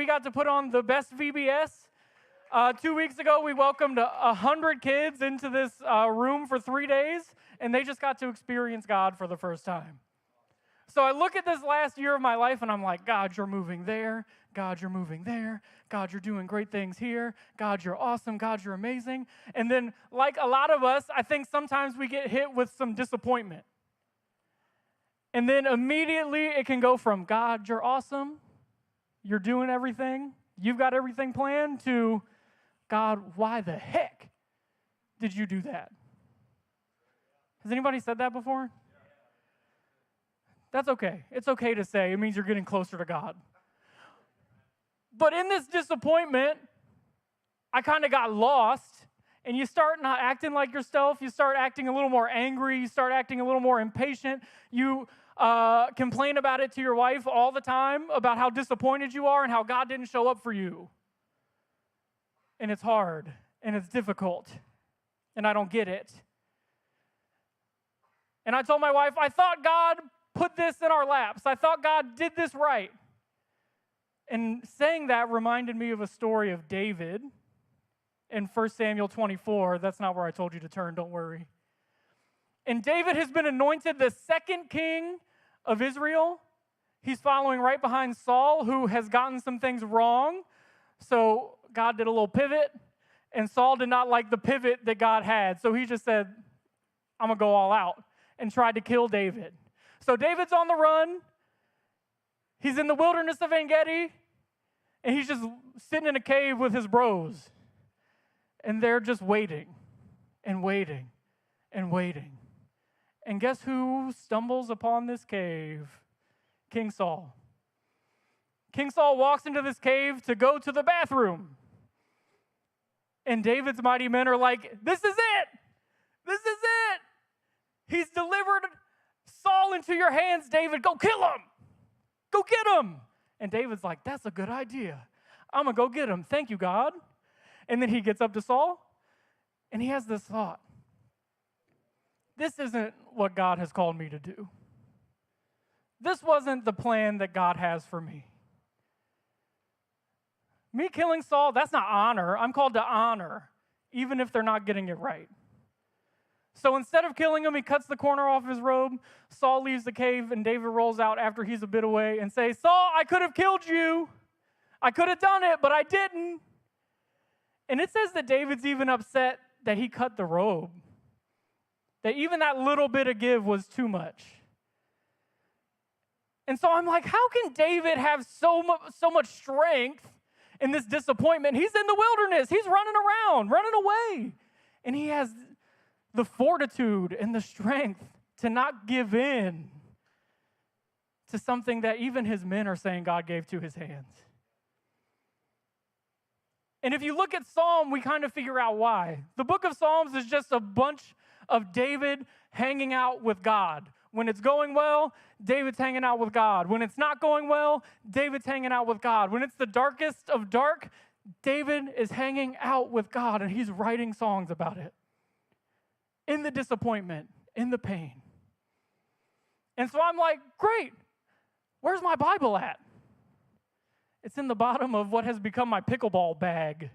we got to put on the best VBS. 2 weeks ago, we welcomed 100 kids into this room for 3 days, and they just got to experience God for the first time. So I look at this last year of my life, and I'm like, God, you're moving there. God, you're moving there. God, you're doing great things here. God, you're awesome. God, you're amazing. And then, like a lot of us, I think sometimes we get hit with some disappointment. And then immediately it can go from, God, you're awesome. You're doing everything. You've got everything planned, to, God, why the heck did you do that? Has anybody said that before? That's okay. It's okay to say. It means you're getting closer to God. But in this disappointment, I kind of got lost, and you start not acting like yourself. You start acting a little more angry. You start acting a little more impatient. You complain about it to your wife all the time, about how disappointed you are and how God didn't show up for you. And it's hard, and it's difficult, and I don't get it. And I told my wife, I thought God put this in our laps. I thought God did this right. And saying that reminded me of a story of David in 1 Samuel 24. That's not where I told you to turn, don't worry. And David has been anointed the second king of Israel. He's following right behind Saul, who has gotten some things wrong. So God did a little pivot, and Saul did not like the pivot that God had. So he just said, I'm going to go all out, and tried to kill David. So David's on the run. He's in the wilderness of En-Gedi, and he's just sitting in a cave with his bros. And they're just waiting and waiting and waiting. And guess who stumbles upon this cave? King Saul. King Saul walks into this cave to go to the bathroom. And David's mighty men are like, this is it. This is it. He's delivered Saul into your hands, David. Go kill him. Go get him. And David's like, that's a good idea. I'm going to go get him. Thank you, God. And then he gets up to Saul, and he has this thought. This isn't what God has called me to do. This wasn't the plan that God has for me. Me killing Saul, that's not honor. I'm called to honor, even if they're not getting it right. So instead of killing him, he cuts the corner off his robe. Saul leaves the cave, and David rolls out after he's a bit away and says, Saul, I could have killed you. I could have done it, but I didn't. And it says that David's even upset that he cut the robe, that even that little bit of give was too much. And so I'm like, how can David have so much strength in this disappointment? He's in the wilderness. He's running around, running away. And he has the fortitude and the strength to not give in to something that even his men are saying God gave to his hands. And if you look at Psalm, we kind of figure out why. The book of Psalms is just a bunch of David hanging out with God. When it's going well, David's hanging out with God. When it's not going well, David's hanging out with God. When it's the darkest of dark, David is hanging out with God, and he's writing songs about it. In the disappointment, in the pain. And so I'm like, great, where's my Bible at? It's in the bottom of what has become my pickleball bag.